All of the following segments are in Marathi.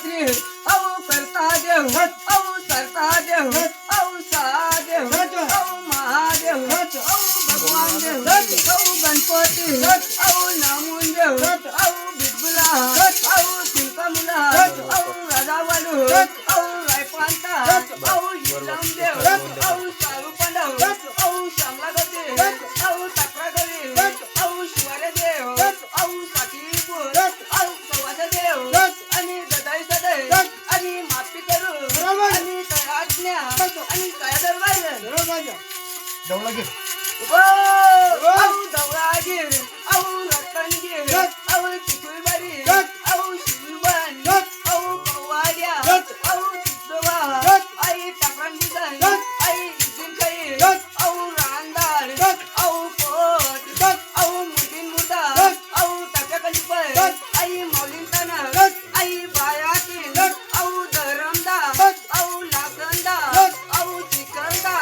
गणपती औ करता देव औ सरता देव औ सहादेव औ महादेव औ भगवान देव औ गणपती औ नामून देव औ बिगुला औ चिंतामुला औ राधावालू औ रायपांता औ हिलम देव औ सारूपंडव औ श्यामलागती औ तक्रागरी औ शिवारेदेव औ साकीपूर औ सवासदेव आणि गदाई सदै आणि माफी करू आणि आज्ञा आणि काय दरबार औ दौरागीर औ रतनगीर औ चिकुलबारी औ शिलबन औ पवाड्या औ सिद्धवा आई टाकरंगीसन आई जिंकाई औ रांदार औ पोट औ मुदीन मुदा औ टाकाकलीपर आई मौलिंताना आई बायाकीन औ धरमदा औ लाखंदा औ चिकंदा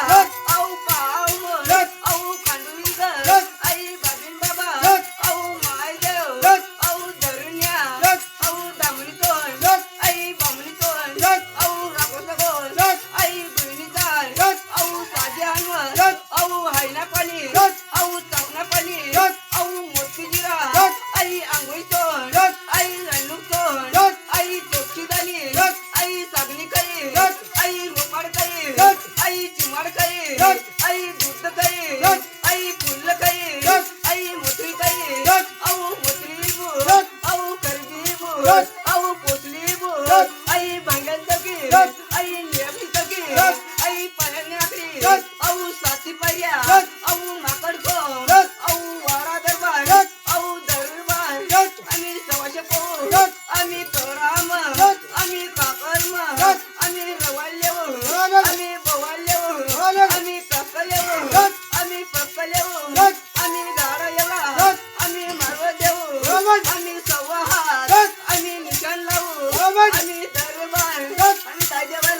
औ पावमोर औ खांडुलीकर आई बाबिन बाबा औ मायदेव औ धरुण्या औ दामणीतोन आई बामणीतोन औ राघोसगोल आई बहिणीचाल औ साध्यानवर औ हायनापाणी औ चावनापाणी औ मोतीजिरा आई आंघोळीतोन आई रणुकतोन आई चोपशीदानी आई सागणीकई आई रोमाडकई आई चिमाडकई आई दूधकई आई फुलकई आई मोत्रीकई औ मोत्रीबू औ करबीबू औ पोचलीबू आई भांगलतकी आई नियमितकी आई पाण्याकरी औ सातीपाया औ माकडकोण औ वाडा दरबार औ दरबार आम्ही सवाशे पाहू आम्ही कराम आम्ही काकर्म आम्ही रवाल्लेव आम्ही बवाल्लेव आम्ही काकलेव आम्ही पक्कलेव आम्ही गाडायला आम्ही मारवदेव आम्ही सव्वाहार आम्ही निशाण लावू आम्ही दरबार आम्ही दाजेवर